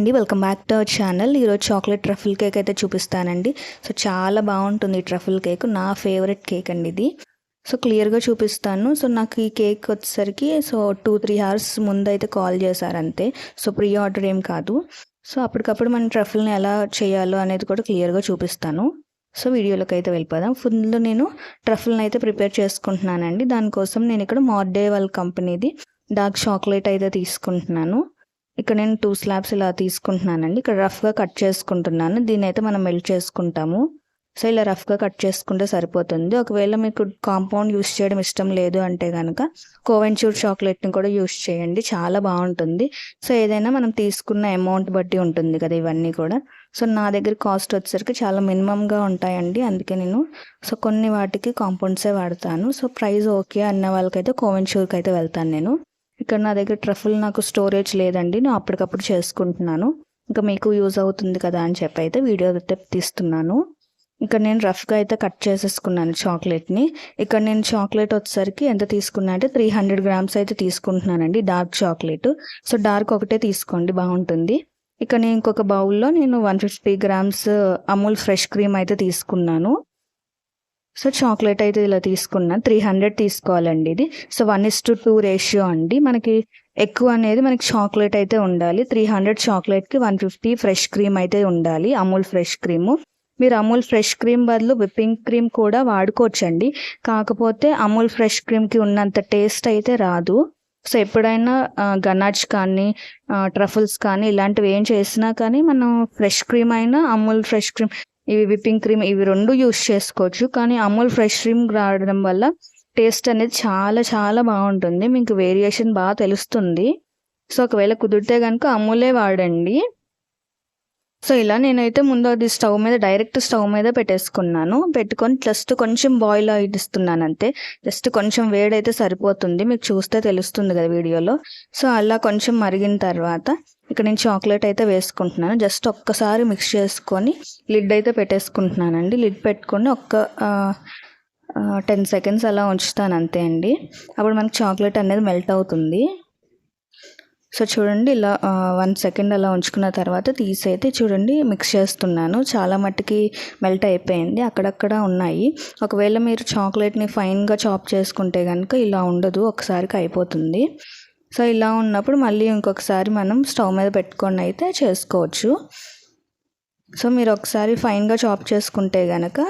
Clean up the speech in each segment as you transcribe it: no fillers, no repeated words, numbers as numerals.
అండి, welcome back to our channel. ఈరోజు chocolate truffle cake అయితే చూపిస్తానండి. సో చాలా బాగుంటుంది ఈ ట్రఫుల్ కేక్, నా ఫేవరెట్ కేక్ అండి ఇది. సో క్లియర్గా చూపిస్తాను. సో నాకు ఈ కేక్ వచ్చేసరికి 2-3 అవర్స్ ముందు అయితే కాల్ చేశారంతే. సో ప్రీ ఆర్డర్ ఏం కాదు. సో అప్పటికప్పుడు మన ట్రఫుల్ని ఎలా చేయాలో అనేది కూడా క్లియర్గా చూపిస్తాను. సో వీడియోలోకి అయితే వెళ్ళిపోదాం. ఫుల్ నేను ట్రఫుల్ని అయితే ప్రిపేర్ చేసుకుంటున్నానండి. దానికోసం నేను ఇక్కడ మార్డే వాళ్ళ కంపెనీది డార్క్ చాక్లెట్ అయితే తీసుకుంటున్నాను. ఇక్కడ నేను 2 స్లాబ్స్ ఇలా తీసుకుంటున్నానండి. ఇక్కడ రఫ్గా కట్ చేసుకుంటున్నాను. దీన్ని అయితే మనం మెల్ట్ చేసుకుంటాము. సో ఇలా రఫ్గా కట్ చేసుకుంటే సరిపోతుంది. ఒకవేళ మీకు కాంపౌండ్ యూస్ చేయడం ఇష్టం లేదు అంటే కనుక కోవెంచూర్ చాక్లెట్ని కూడా యూస్ చేయండి, చాలా బాగుంటుంది. సో ఏదైనా మనం తీసుకున్న అమౌంట్ బట్టి ఉంటుంది కదా ఇవన్నీ కూడా. సో నా దగ్గర కాస్ట్ వచ్చేసరికి చాలా మినిమంగా ఉంటాయండి, అందుకే నేను కొన్ని వాటికి కాంపౌండ్సే వాడతాను. సో ప్రైస్ ఓకే అన్న వాళ్ళకైతే కోవెంచూర్కి అయితే వెళ్తాను నేను. ఇక్కడ నా దగ్గర ట్రఫుల్ నాకు స్టోరేజ్ లేదండి, నేను అప్పటికప్పుడు చేసుకుంటున్నాను. ఇంకా మీకు యూజ్ అవుతుంది కదా అని చెప్పి అయితే వీడియో అయితే తీస్తున్నాను. ఇక్కడ నేను రఫ్గా అయితే కట్ చేసేసుకున్నాను చాక్లెట్ని. ఇక్కడ నేను చాక్లెట్ వచ్చేసరికి ఎంత తీసుకున్నా అంటే 300 గ్రామ్స్ అయితే తీసుకుంటున్నానండి డార్క్ చాక్లెట్. సో డార్క్ ఒకటే తీసుకోండి, బాగుంటుంది. ఇక్కడ నేను ఇంకొక బౌల్లో నేను 150 గ్రామ్స్ అమూల్ ఫ్రెష్ క్రీమ్ అయితే తీసుకున్నాను. సో చాక్లెట్ అయితే ఇలా తీసుకున్నాను. 300 తీసుకోవాలండి ఇది. సో 1:2 రేషియో అండి. మనకి ఎక్కువ అనేది మనకి చాక్లెట్ అయితే ఉండాలి. 300 చాక్లెట్కి 150 ఫ్రెష్ క్రీమ్ అయితే ఉండాలి, అమూల్ ఫ్రెష్ క్రీము. మీరు అమూల్ ఫ్రెష్ క్రీమ్ బదులు విప్పింగ్ క్రీమ్ కూడా వాడుకోవచ్చండి. కాకపోతే అమూల్ ఫ్రెష్ క్రీమ్కి ఉన్నంత టేస్ట్ అయితే రాదు. సో ఎప్పుడైనా గనాచ్ కానీ ట్రఫుల్స్ కానీ ఇలాంటివి ఏం చేసినా కానీ మనం ఫ్రెష్ క్రీమ్ అయినా అమూల్ ఫ్రెష్ క్రీమ్, ఇవి విప్పింగ్ క్రీమ్, ఇవి 2 యూస్ చేసుకోవచ్చు. కానీ అమూల్ ఫ్రెష్ క్రీమ్ రావడం వల్ల టేస్ట్ అనేది చాలా చాలా బాగుంటుంది, మీకు వేరియేషన్ బాగా తెలుస్తుంది. సో ఒకవేళ కుదిరితే కనుక అమూలే వాడండి. సో ఇలా నేనైతే ముందు అది డైరెక్ట్ స్టవ్ మీద పెట్టేసుకున్నాను. పెట్టుకొని జస్ట్ కొంచెం బాయిల్ ఇస్తున్నాను అంతే. జస్ట్ కొంచెం వేడైతే సరిపోతుంది, మీకు చూస్తే తెలుస్తుంది కదా వీడియోలో. సో అలా కొంచెం మరిగిన తర్వాత ఇక్కడ నేను చాక్లెట్ అయితే వేసుకుంటున్నాను. జస్ట్ ఒక్కసారి మిక్స్ చేసుకొని లిడ్ అయితే పెట్టేసుకుంటున్నానండి. లిడ్ పెట్టుకొని 10 సెకండ్స్ అలా ఉంచుతాను అంతే అండి. అప్పుడు మనకి చాక్లెట్ అనేది మెల్ట్ అవుతుంది. సో చూడండి, ఇలా 1 సెకండ్ అలా ఉంచుకున్న తర్వాత తీసి అయితే చూడండి మిక్స్ చేస్తున్నాను. చాలా మట్టుకి మెల్ట్ అయిపోయింది, అక్కడక్కడ ఉన్నాయి. ఒకవేళ మీరు చాక్లెట్ని ఫైన్గా చాప్ చేసుకుంటే కనుక ఇలా ఉండదు, ఒకసారికి అయిపోతుంది. సో ఇలా ఉన్నప్పుడు మళ్ళీ ఇంకొకసారి మనం స్టవ్ మీద పెట్టుకొని అయితే చేసుకోవచ్చు. సో మీరు ఒకసారి ఫైన్గా చాప్ చేసుకుంటే కనుక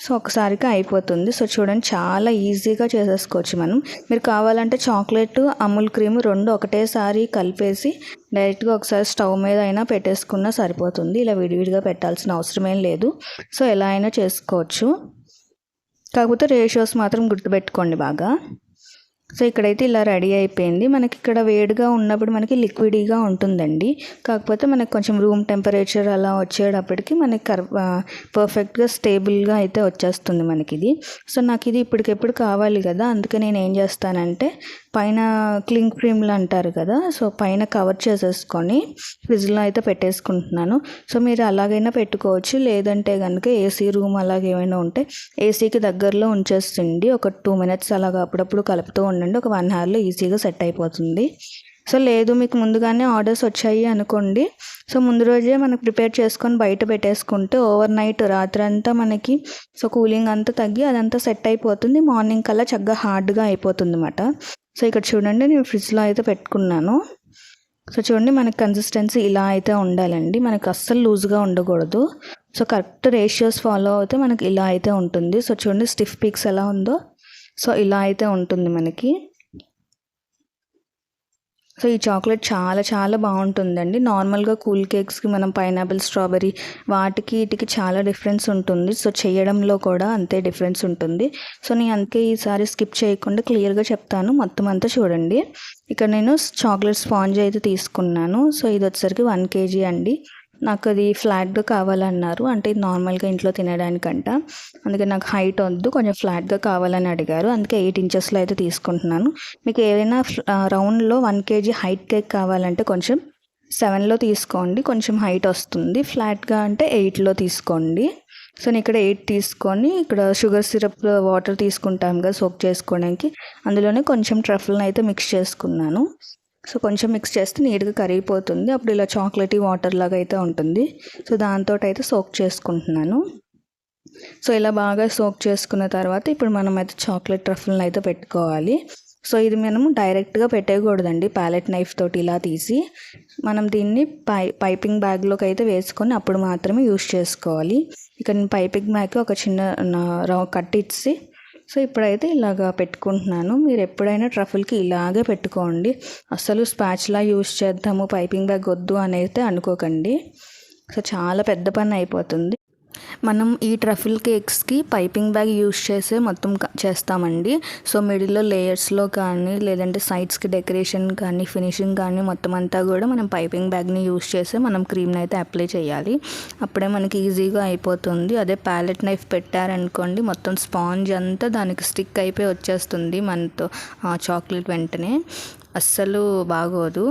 సో ఒకసారికి అయిపోతుంది. సో చూడండి, చాలా ఈజీగా చేసేసుకోవచ్చు మనం. మీరు కావాలంటే చాక్లెట్ అమూల్ క్రీమ్ 2 ఒకటేసారి కలిపేసి డైరెక్ట్గా ఒకసారి స్టవ్ మీద అయినా పెట్టేసుకున్నా సరిపోతుంది. ఇలా విడివిడిగా పెట్టాల్సిన అవసరం ఏం లేదు. సో ఎలా అయినా చేసుకోవచ్చు, కాకపోతే రేషియోస్ మాత్రం గుర్తుపెట్టుకోండి బాగా. సో ఇక్కడైతే ఇలా రెడీ అయిపోయింది. మనకి ఇక్కడ వేడిగా ఉన్నప్పుడు మనకి లిక్విడీగా ఉంటుందండి, కాకపోతే మనకి కొంచెం రూమ్ టెంపరేచర్ అలా వచ్చేటప్పటికి మనకి పర్ఫెక్ట్గా స్టేబుల్గా అయితే వచ్చేస్తుంది మనకి ఇది. సో నాకు ఇది ఇప్పటికెప్పుడు కావాలి కదా, అందుకే నేను ఏం చేస్తానంటే పైన క్లింగ్ ఫ్రేమ్లు అంటారు కదా, సో పైన కవర్ చేసేసుకొని ఫ్రిడ్జ్లో అయితే పెట్టేసుకుంటున్నాను. సో మీరు అలాగైనా పెట్టుకోవచ్చు, లేదంటే కనుక ఏసీ రూమ్ అలాగే ఏమైనా ఉంటే ఏసీకి దగ్గరలో ఉంచేస్తుంది. ఒక 2 మినిట్స్ అలాగా అప్పుడప్పుడు కలుపుతూ ఉండండి, ఒక 1 అవర్లో ఈజీగా సెట్ అయిపోతుంది. సో లేదు మీకు ముందుగానే ఆర్డర్స్ వచ్చాయి అనుకోండి, సో ముందు రోజే మనకు ప్రిపేర్ చేసుకొని బయట పెట్టేసుకుంటే ఓవర్ నైట్ రాత్రంతా మనకి కూలింగ్ అంతా తగ్గి అదంతా సెట్ అయిపోతుంది. మార్నింగ్ కల్లా చక్కగా హార్డ్గా అయిపోతుంది అన్నమాట. సో ఇక్కడ చూడండి, నేను ఫ్రిడ్జ్లో అయితే పెట్టుకున్నాను. సో చూడండి, మనకి కన్సిస్టెన్సీ ఇలా అయితే ఉండాలండి, మనకి అస్సలు లూజ్గా ఉండకూడదు. సో కరెక్ట్ రేషియోస్ ఫాలో అయితే మనకి ఇలా అయితే ఉంటుంది. సో చూడండి స్టిఫ్ పీక్స్ ఎలా ఉందో, సో ఇలా అయితే ఉంటుంది మనకి. సో ఈ చాక్లెట్ చాలా చాలా బాగుంటుందండి. నార్మల్గా కూల్ కేక్స్కి మనం పైనాపిల్, స్ట్రాబెర్రీ వాటికి వీటికి చాలా డిఫరెన్స్ ఉంటుంది. సో చేయడంలో కూడా అంతే డిఫరెన్స్ ఉంటుంది. సో నేను అందుకే ఈసారి స్కిప్ చేయకుండా క్లియర్గా చెప్తాను, మొత్తం అంతా చూడండి. ఇక్కడ నేను చాక్లెట్ స్పాంజ్ అయితే తీసుకున్నాను. సో ఇది వచ్చేసరికి 1 kg అండి. నాకు అది ఫ్లాట్గా కావాలన్నారు, అంటే ఇది నార్మల్గా ఇంట్లో తినడానికంట. అందుకే నాకు హైట్ వద్దు, కొంచెం ఫ్లాట్గా కావాలని అడిగారు, అందుకే 8 ఇంచెస్లో అయితే తీసుకుంటున్నాను. మీకు ఏదైనా రౌండ్లో 1 kg హైట్ కేక్ కావాలంటే కొంచెం 7లో తీసుకోండి, కొంచెం హైట్ వస్తుంది. ఫ్లాట్గా అంటే 8లో తీసుకోండి. సో నేను ఇక్కడ 8 తీసుకొని ఇక్కడ షుగర్ సిరప్ వాటర్ తీసుకుంటాం కదా సోక్ చేసుకోవడానికి, అందులోనే కొంచెం ట్రఫుల్ని అయితే మిక్స్ చేసుకున్నాను. సో కొంచెం మిక్స్ చేస్తే నీట్గా కరిగిపోతుంది. అప్పుడు ఇలా చాక్లెటీ వాటర్ లాగా అయితే ఉంటుంది. సో దాంతో అయితే సోక్ చేసుకుంటున్నాను. సో ఇలా బాగా సోక్ చేసుకున్న తర్వాత ఇప్పుడు మనం అయితే చాక్లెట్ ట్రఫుల్ని అయితే పెట్టుకోవాలి. సో ఇది మనము డైరెక్ట్గా పెట్టేయకూడదండి, ప్యాలెట్ నైఫ్ తోటి ఇలా తీసి మనం దీన్ని పైపింగ్ బ్యాగ్లోకి అయితే వేసుకొని అప్పుడు మాత్రమే యూస్ చేసుకోవాలి. ఇక్కడ నేను పైపింగ్ బ్యాగ్కి ఒక చిన్న కట్ ఇచ్చి సో ఇప్పుడైతే ఇలాగా పెట్టుకుంటున్నాను. మీరు ఎప్పుడైనా ట్రఫుల్కి ఇలాగే పెట్టుకోండి, అసలు స్పాచ్లా యూస్ చేద్దాము పైపింగ్ బ్యాగ్ వద్దు అని అయితే అనుకోకండి. సో చాలా పెద్ద పని అయిపోతుంది. మనం ఈ ట్రఫుల్ కేక్స్కి పైపింగ్ బ్యాగ్ యూస్ చేసే మొత్తం చేస్తామండి. సో మిడిల్లో లేయర్స్లో కానీ లేదంటే సైడ్స్కి డెకరేషన్ కానీ ఫినిషింగ్ కానీ మొత్తం అంతా కూడా మనం పైపింగ్ బ్యాగ్ని యూస్ చేసి మనం క్రీమ్ని అయితే అప్లై చేయాలి. అప్పుడే మనకి ఈజీగా అయిపోతుంది. అదే ప్యాలెట్ నైఫ్ పెట్టారనుకోండి మొత్తం స్పాంజ్ అంతా దానికి స్టిక్ అయిపోయి వచ్చేస్తుంది మనతో చాక్లెట్ వెంటనే, అస్సలు బాగోదు.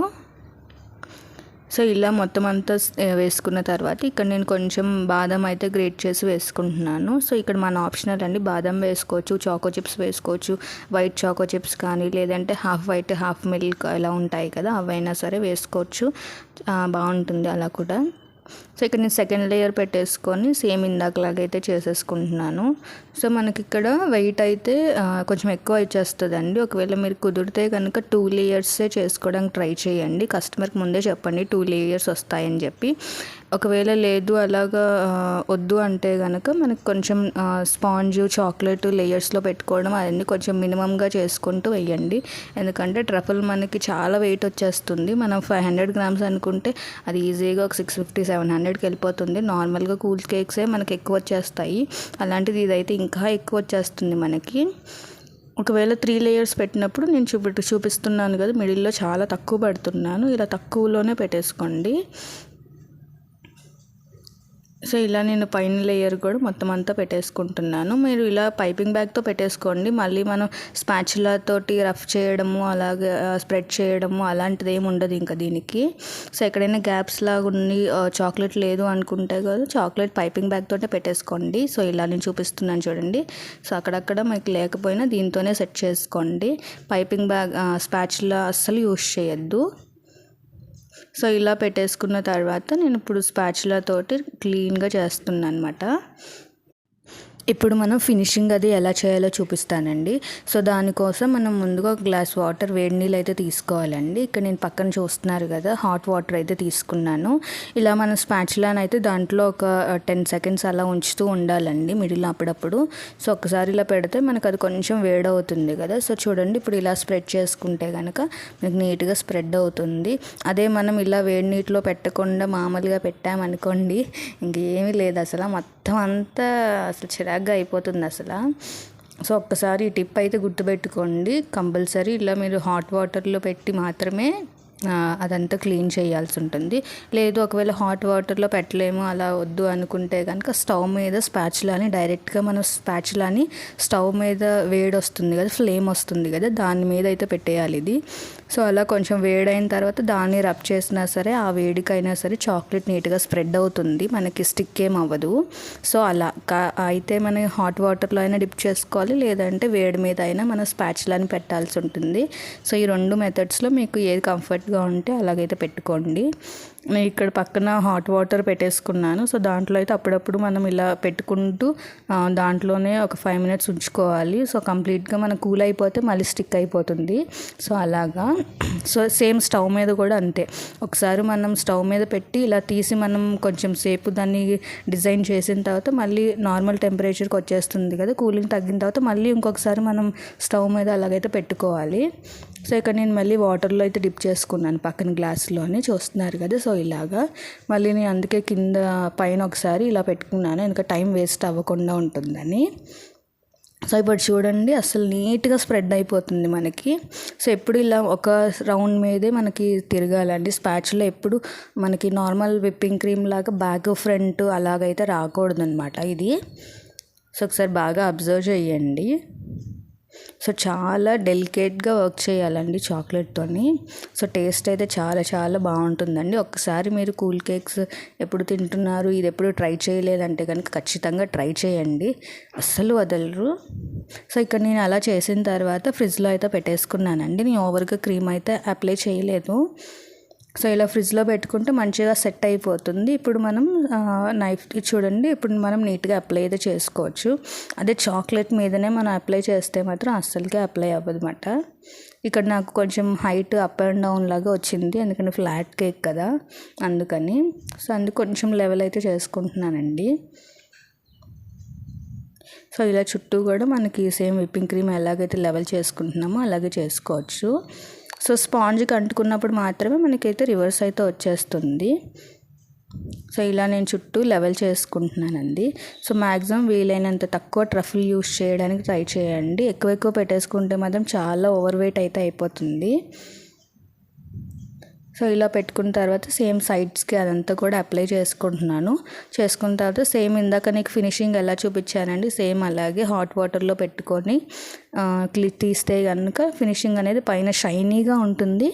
సో ఇలా మొత్తం అంతా వేసుకున్న తర్వాత ఇక్కడ నేను కొంచెం బాదం అయితే గ్రేట్ చేసి వేసుకుంటున్నాను. సో ఇక్కడ మన ఆప్షనల్ అండి, బాదం వేసుకోవచ్చు, చాకో చిప్స్ వేసుకోవచ్చు, వైట్ చాకో చిప్స్ కానీ లేదంటే హాఫ్ వైట్ హాఫ్ మిల్క్ ఇలా ఉంటాయి కదా అవైనా సరే వేసుకోవచ్చు, బాగుంటుంది అలా కూడా. సో ఇక్కడ నేను సెకండ్ లేయర్ పెట్టేసుకొని సేమ్ ఇందాకలాగైతే చేసేసుకుంటున్నాను. సో మనకి ఇక్కడ వెయిట్ అయితే కొంచెం ఎక్కువ ఇచ్చేస్తుందండి. ఒకవేళ మీరు కుదిరితే కనుక 2 లేయర్సే చేసుకోవడానికి ట్రై చేయండి. కస్టమర్కి ముందే చెప్పండి 2 లేయర్స్ వస్తాయని చెప్పి. ఒకవేళ లేదు అలాగా వద్దు అంటే కనుక మనకి కొంచెం స్పాంజ్ చాక్లెట్ లేయర్స్లో పెట్టుకోవడం అవన్నీ కొంచెం మినిమంగా చేసుకుంటూ వేయండి. ఎందుకంటే ట్రఫుల్ మనకి చాలా వెయిట్ వచ్చేస్తుంది. మనం 500 గ్రామ్స్ అనుకుంటే అది ఈజీగా ఒక 650-700కి వెళ్ళిపోతుంది. నార్మల్గా కూల్ కేక్సే మనకి ఎక్కువ వచ్చేస్తాయి, అలాంటిది ఇదైతే ఇంకా ఎక్కువ వచ్చేస్తుంది మనకి. ఒకవేళ 3 లేయర్స్ పెట్టినప్పుడు నేను చూపిస్తున్నాను కదా మిడిల్లో చాలా తక్కువ పెడుతున్నాను, ఇలా తక్కువలోనే పెట్టేసుకోండి. సో ఇలా నేను పైన లేయర్ కూడా మొత్తం అంతా పెట్టేసుకుంటున్నాను. మీరు ఇలా పైపింగ్ బ్యాగ్తో పెట్టేసుకోండి. మళ్ళీ మనం స్పాచులా తోటి రఫ్ చేయడము అలాగే స్ప్రెడ్ చేయడము అలాంటిది ఏమి ఉండదు ఇంకా దీనికి. సో ఎక్కడైనా గ్యాప్స్ లాగా ఉండి చాక్లెట్ లేదు అనుకుంటే కదా చాక్లెట్ పైపింగ్ బ్యాగ్ తోటే పెట్టేసుకోండి. సో ఇలా నేను చూపిస్తున్నాను చూడండి. సో అక్కడక్కడ మీకు లేకపోయినా దీంతోనే సెట్ చేసుకోండి. పైపింగ్ బ్యాగ్ స్పాచులా అస్సలు యూస్ చేయొద్దు. సో ఇలా పెట్టేసుకున్న తర్వాత నేను ఇప్పుడు స్పాచులా తోటి క్లీన్గా చేస్తున్నాను అనమాట. ఇప్పుడు మనం ఫినిషింగ్ అది ఎలా చేయాలో చూపిస్తానండి. సో దానికోసం మనం ముందుగా ఒక గ్లాస్ వాటర్ వేడి నీళ్ళు అయితే తీసుకోవాలండి. ఇక్కడ నేను పక్కన చూస్తున్నారు కదా హాట్ వాటర్ అయితే తీసుకున్నాను. ఇలా మన స్పాచులాని అయితే దాంట్లో ఒక 10 సెకండ్స్ అలా ఉంచుతూ ఉండాలండి మిడిల్ అప్పుడప్పుడు. సో ఒక్కసారి ఇలా పెడితే మనకు అది కొంచెం వేడవుతుంది కదా. సో చూడండి ఇప్పుడు ఇలా స్ప్రెడ్ చేసుకుంటే కనుక మీకు నీట్గా స్ప్రెడ్ అవుతుంది. అదే మనం ఇలా వేడి నీటిలో పెట్టకుండా మామూలుగా పెట్టామనుకోండి ఇంకేమీ లేదు, అసలు మొత్తం అంతా అసలు చిరాగ్గా అయిపోతుంది అసలు. సో ఒక్కసారి ఈ టిప్ అయితే గుర్తుపెట్టుకోండి కంపల్సరీ. ఇలా మీరు హాట్ వాటర్లో పెట్టి మాత్రమే అదంతా క్లీన్ చేయాల్సి ఉంటుంది. లేదు ఒకవేళ హాట్ వాటర్లో పెట్టలేము అలా వద్దు అనుకుంటే కనుక స్టవ్ మీద స్పాచులాని డైరెక్ట్గా మనం స్పాచులాని స్టవ్ మీద వేడి వస్తుంది కదా, ఫ్లేమ్ వస్తుంది కదా, దాని మీద అయితే పెట్టేయాలి ఇది. సో అలా కొంచెం వేడైన తర్వాత దాన్ని రబ్ చేసినా సరే ఆ వేడికైనా సరే చాక్లెట్ నీట్గా స్ప్రెడ్ అవుతుంది, మనకి స్టిక్ ఏం అవ్వదు. సో అలా అయితే మనం హాట్ వాటర్లో అయినా డిప్ చేసుకోవాలి, లేదంటే వేడి మీద అయినా మనం స్పాచులాని పెట్టాల్సి ఉంటుంది. సో ఈ 2 మెథడ్స్లో మీకు ఏది కంఫర్ట్గా ఉంటే అలాగైతే పెట్టుకోండి. నేను ఇక్కడ పక్కన హాట్ వాటర్ పెట్టేసుకున్నాను. సో దాంట్లో అయితే అప్పుడప్పుడు మనం ఇలా పెట్టుకుంటూ దాంట్లోనే ఒక 5 మినిట్స్ ఉంచుకోవాలి. సో కంప్లీట్గా మనం కూల్ అయిపోతే మళ్ళీ స్టిక్ అయిపోతుంది. సో అలాగా. సో సేమ్ స్టవ్ మీద కూడా అంతే, ఒకసారి మనం స్టవ్ మీద పెట్టి ఇలా తీసి మనం కొంచెం సేపు దాన్ని డిజైన్ చేసిన తర్వాత మళ్ళీ నార్మల్ టెంపరేచర్కి వచ్చేస్తుంది కదా, కూలింగ్ తగ్గిన తర్వాత మళ్ళీ ఇంకొకసారి మనం స్టవ్ మీద అలాగైతే పెట్టుకోవాలి. సో ఇక్కడ నేను మళ్ళీ వాటర్లో అయితే డిప్ చేసుకున్నాను పక్కన గ్లాస్లోనే చూస్తున్నారు కదా. సో ఇలాగా మళ్ళీ నేను అందుకే కింద పైన ఒకసారి ఇలా పెట్టుకున్నాను, ఇంకా టైం వేస్ట్ అవ్వకుండా ఉంటుందని. సో ఇప్పుడు చూడండి అసలు నీట్గా స్ప్రెడ్ అయిపోతుంది మనకి. సో ఎప్పుడు ఇలా ఒక రౌండ్ మీదే మనకి తిరగాలండి. స్పాచులా ఎప్పుడు మనకి నార్మల్ విప్పింగ్ క్రీమ్ లాగా బ్యాక్ ఫ్రంట్ అలాగైతే రాకూడదు అనమాట ఇది. సో ఒకసారి బాగా అబ్జర్వ్ చేయండి. సో చాలా డెలికేట్గా వర్క్ చేయాలండి చాక్లెట్తోని. సో టేస్ట్ అయితే చాలా చాలా బాగుంటుందండి. ఒక్కసారి మీరు కూల్ కేక్స్ ఎప్పుడు తింటున్నారు, ఇది ఎప్పుడు ట్రై చేయలేదంటే కనుక ఖచ్చితంగా ట్రై చేయండి, అస్సలు వదలరు. సో ఇక్కడ నేను అలా చేసిన తర్వాత ఫ్రిడ్జ్లో అయితే పెట్టేసుకున్నానండి. నేను ఓవర్గా క్రీమ్ అయితే అప్లై చేయలేదు. సో ఇలా ఫ్రిడ్జ్లో పెట్టుకుంటే మంచిగా సెట్ అయిపోతుంది. ఇప్పుడు మనం నైఫ్ చూడండి, ఇప్పుడు మనం నీట్గా అప్లై అయితే చేసుకోవచ్చు. అదే చాక్లెట్ మీదనే మనం అప్లై చేస్తే మాత్రం అస్సలకే అప్లై అవ్వదు అన్నమాట. ఇక్కడ నాకు కొంచెం హైట్ అప్ అండ్ డౌన్ లాగా వచ్చింది, ఎందుకంటే ఫ్లాట్ కేక్ కదా అందుకని. సో అందుకు కొంచెం లెవెల్ అయితే చేసుకుంటున్నానండి. సో ఇలా చుట్టూ కూడా మనకి సేమ్ విప్పింగ్ క్రీమ్ ఎలాగైతే లెవెల్ చేసుకుంటున్నామో అలాగే చేసుకోవచ్చు. సో స్పాంజ్కి అంటుకున్నప్పుడు మాత్రమే మనకైతే రివర్స్ అయితే వచ్చేస్తుంది. సో ఇలా నేను చుట్టూ లెవెల్ చేసుకుంటున్నానండి. సో మ్యాక్సిమం వీలైనంత తక్కువ ట్రఫుల్ యూస్ చేయడానికి ట్రై చేయండి. ఎక్కువ పెట్టేసుకుంటే మాత్రం చాలా ఓవర్ వెయిట్ అయితే అయిపోతుంది. సో ఇలా పెట్టుకున్న తర్వాత సేమ్ సైడ్స్కి అదంతా కూడా అప్లై చేసుకుంటున్నాను. చేసుకున్న తర్వాత సేమ్ ఇందాక నీకు ఫినిషింగ్ ఎలా చూపించానండి, సేమ్ అలాగే హాట్ వాటర్లో పెట్టుకొని తీస్తే కనుక ఫినిషింగ్ అనేది పైన షైనీగా ఉంటుంది.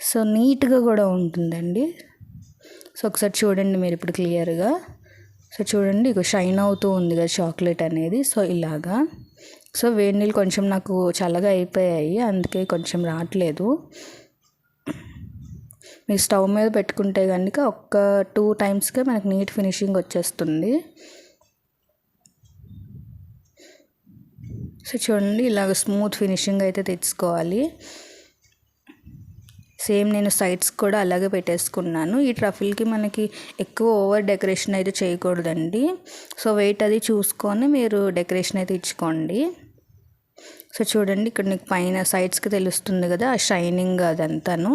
సో నీట్గా కూడా ఉంటుందండి. సో ఒకసారి చూడండి మీరు ఇప్పుడు క్లియర్గా. సో చూడండి ఇక షైన్ అవుతూ ఉంది కదా చాక్లెట్ అనేది. సో ఇలాగా. సో వేడి నీళ్ళు కొంచెం నాకు చల్లగా అయిపోయాయి, అందుకే కొంచెం రావట్లేదు. మీరు స్టవ్ మీద పెట్టుకుంటే కనుక ఒక్క 2 టైమ్స్కే మనకు నీట్ ఫినిషింగ్ వచ్చేస్తుంది. సో చూడండి ఇలాగ స్మూత్ ఫినిషింగ్ అయితే తెచ్చుకోవాలి. సేమ్ నేను సైడ్స్ కూడా అలాగే పెట్టేసుకున్నాను. ఈ ట్రఫుల్కి మనకి ఎక్కువ ఓవర్ డెకరేషన్ అయితే చేయకూడదండి. సో వెయిట్ అది చూసుకొని మీరు డెకరేషన్ అయితే ఇచ్చుకోండి. సో చూడండి ఇక్కడ నీకు పైన సైడ్స్కి తెలుస్తుంది కదా ఆ షైనింగ్ అదంతాను.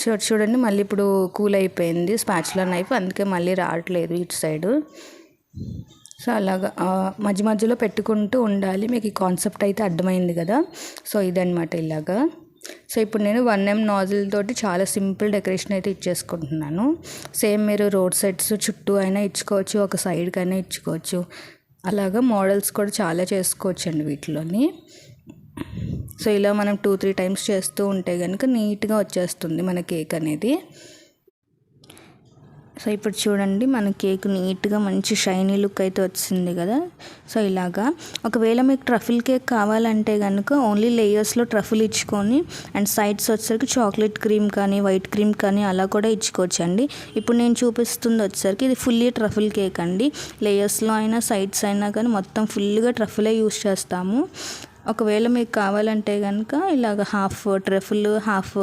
సో చూడండి మళ్ళీ ఇప్పుడు కూల్ అయిపోయింది స్పాచులా నైఫ్, అందుకే మళ్ళీ రావట్లేదు ఇటు సైడు. సో అలాగా మధ్యలో పెట్టుకుంటూ ఉండాలి. మీకు ఈ కాన్సెప్ట్ అయితే అర్థమైంది కదా. సో ఇదనమాట ఇలాగా. సో ఇప్పుడు నేను 1M నాజిల్ తోటి చాలా సింపుల్ డెకరేషన్ అయితే ఇచ్చేసుకుంటున్నాను. సేమ్ మీరు రోడ్ సైడ్స్ చుట్టూ అయినా ఇచ్చుకోవచ్చు, ఒక సైడ్కి అయినా ఇచ్చుకోవచ్చు. అలాగా మోడల్స్ కూడా చాలా చేసుకోవచ్చు అండి వీటిలోని. సో ఇలా మనం 2-3 టైమ్స్ చేస్తూ ఉంటే కనుక నీట్గా వచ్చేస్తుంది మన కేక్ అనేది. సో ఇప్పుడు చూడండి మన కేక్ నీట్గా మంచి షైనీ లుక్ అయితే వచ్చింది కదా. సో ఇలాగా ఒకవేళ మీకు ట్రఫుల్ కేక్ కావాలంటే కనుక ఓన్లీ లేయర్స్లో ట్రఫుల్ ఇచ్చుకొని అండ్ సైడ్స్ వచ్చేసరికి చాక్లెట్ క్రీమ్ కానీ వైట్ క్రీమ్ కానీ అలా కూడా ఇచ్చుకోవచ్చు అండి. ఇప్పుడు నేను చూపిస్తుంది వచ్చేసరికి ఇది ఫుల్లీ ట్రఫుల్ కేక్ అండి. లేయర్స్లో అయినా సైడ్స్ అయినా కానీ మొత్తం ఫుల్గా ట్రఫులే యూస్ చేస్తాము. ఒకవేళ మీకు కావాలంటే కనుక ఇలాగ హాఫ్ ట్రఫుల్ హాఫ్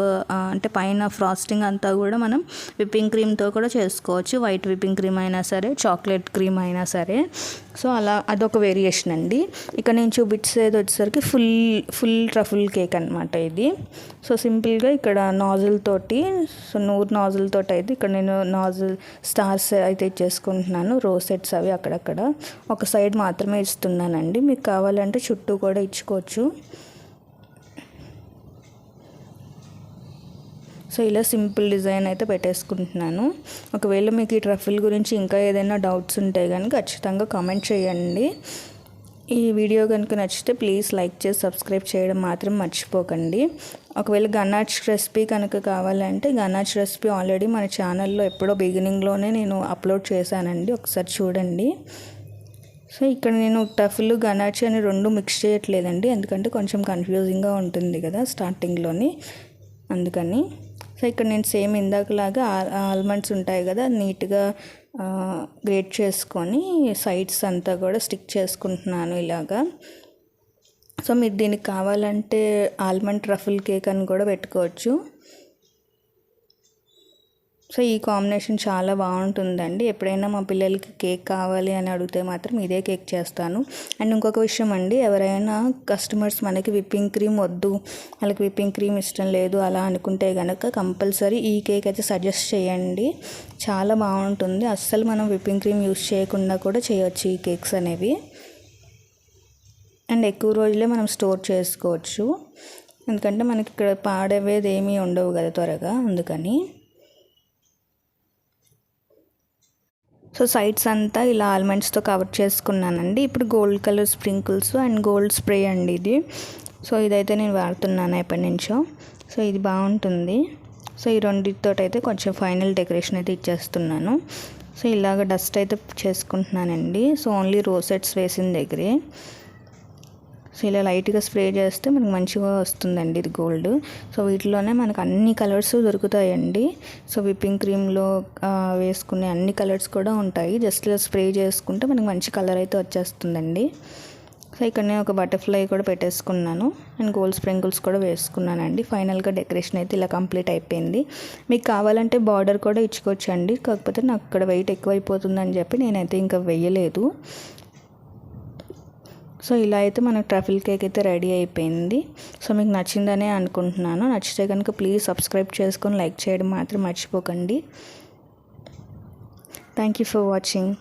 అంటే పైన ఫ్రాస్టింగ్ అంతా కూడా మనం విప్పింగ్ క్రీమ్తో కూడా చేసుకోవచ్చు. వైట్ విప్పింగ్ క్రీమ్ అయినా సరే, చాక్లెట్ క్రీమ్ అయినా సరే. సో అలా అదొక వేరియేషన్ అండి. ఇక నేను చూపించేది వచ్చేసరికి ఫుల్ ట్రఫుల్ కేక్ అనమాట ఇది. సో సింపుల్గా ఇక్కడ నాజిల్ తోటి, సో నూరు నాజిల్ తోటి అయితే ఇక్కడ నేను నాజిల్ స్టార్స్ అయితే ఇచ్చేసుకుంటున్నాను. రోసెట్స్ అవి అక్కడక్కడ ఒక సైడ్ మాత్రమే ఇస్తున్నానండి. మీకు కావాలంటే చుట్టూ కూడా ఇచ్చుకోవచ్చు. సో ఇలా సింపుల్ డిజైన్ అయితే పెట్టేసుకుంటున్నాను. ఒకవేళ మీకు ఈ ట్రఫుల్ గురించి ఇంకా ఏదైనా డౌట్స్ ఉంటే కనుక ఖచ్చితంగా కామెంట్ చేయండి. ఈ వీడియో కనుక నచ్చితే ప్లీజ్ లైక్ చేసి సబ్స్క్రైబ్ చేయడం మాత్రం మర్చిపోకండి. ఒకవేళ గనాచ్ రెసిపీ కనుక కావాలంటే గనాచ్ రెసిపీ ఆల్రెడీ మన ఛానల్లో ఎప్పుడో బిగినింగ్లోనే నేను అప్లోడ్ చేశానండి, ఒకసారి చూడండి. సో ఇక్కడ నేను టఫుల్ గనాచ్ అని 2 మిక్స్ చేయట్లేదండి, ఎందుకంటే కొంచెం కన్ఫ్యూజింగ్గా ఉంటుంది కదా స్టార్టింగ్లోని, అందుకని. సో ఇక్కడ నేను సేమ్ ఇందాకలాగా ఆల్మండ్స్ ఉంటాయి కదా నీట్గా గ్రేట్ చేసుకొని సైడ్స్ అంతా కూడా స్టిక్ చేసుకుంటున్నాను ఇలాగా. సో మీరు దీనికి కావాలంటే ఆల్మండ్ ట్రఫుల్ కేక్ అని కూడా పెట్టుకోవచ్చు. సో ఈ కాంబినేషన్ చాలా బాగుంటుందండి. ఎప్పుడైనా మా పిల్లలకి కేక్ కావాలి అని అడిగితే మాత్రం ఇదే కేక్ చేస్తాను. అండ్ ఇంకొక విషయం అండి, ఎవరైనా కస్టమర్స్ మనకి విప్పింగ్ క్రీమ్ వద్దు, వాళ్ళకి విప్పింగ్ క్రీమ్ ఇష్టం లేదు అలా అనుకుంటే కనుక కంపల్సరీ ఈ కేక్ అయితే సజెస్ట్ చేయండి. చాలా బాగుంటుంది. అస్సలు మనం విప్పింగ్ క్రీమ్ యూస్ చేయకుండా కూడా చేయవచ్చు ఈ కేక్స్ అనేవి. అండ్ ఎక్కువ రోజులే మనం స్టోర్ చేసుకోవచ్చు, ఎందుకంటే మనకి ఇక్కడ పాడేవేది ఏమీ ఉండవు కదా త్వరగా, అందుకని. సో సైడ్స్ అంతా ఇలా ఆల్మండ్స్తో కవర్ చేసుకున్నానండి. ఇప్పుడు gold colour sprinkles and gold spray అండి ఇది. సో ఇదైతే నేను వాడుతున్నాను ఎప్పటి నుంచో. సో ఇది బాగుంటుంది. సో ఈ రెండితో అయితే కొంచెం ఫైనల్ డెకరేషన్ అయితే ఇచ్చేస్తున్నాను. సో ఇలాగ డస్ట్ అయితే చేసుకుంటున్నానండి. సో ఓన్లీ రోసెట్స్ వేసిన దగ్గరే. సో ఇలా లైట్గా స్ప్రే చేస్తే మనకు మంచిగా వస్తుందండి ఇది గోల్డ్. సో వీటిలోనే మనకు అన్ని కలర్స్ దొరుకుతాయండి. సో విప్పింగ్ క్రీమ్లో వేసుకునే అన్ని కలర్స్ కూడా ఉంటాయి. జస్ట్ ఇలా స్ప్రే చేసుకుంటే మనకు మంచి కలర్ అయితే వచ్చేస్తుందండి. సో ఇక్కడ నేను ఒక బటర్ఫ్లై కూడా పెట్టేసుకున్నాను అండ్ గోల్డ్ స్ప్రింకిల్స్ కూడా వేసుకున్నానండి. ఫైనల్గా డెకరేషన్ అయితే ఇలా కంప్లీట్ అయిపోయింది. మీకు కావాలంటే బార్డర్ కూడా ఇచ్చుకోవచ్చండి. కాకపోతే నాకు ఇక్కడ వెయిట్ ఎక్కువైపోతుందని చెప్పి నేనైతే ఇంకా వేయలేదు. సో ఇలా అయితే మనకు ట్రఫుల్ కేక్ అయితే రెడీ అయిపోయింది. సో మీకు నచ్చిందనే అనుకుంటున్నాను. నచ్చితే కనుక ప్లీజ్ సబ్స్క్రైబ్ చేసుకొని లైక్ చేయడం మాత్రం మర్చిపోకండి. Thank you for watching.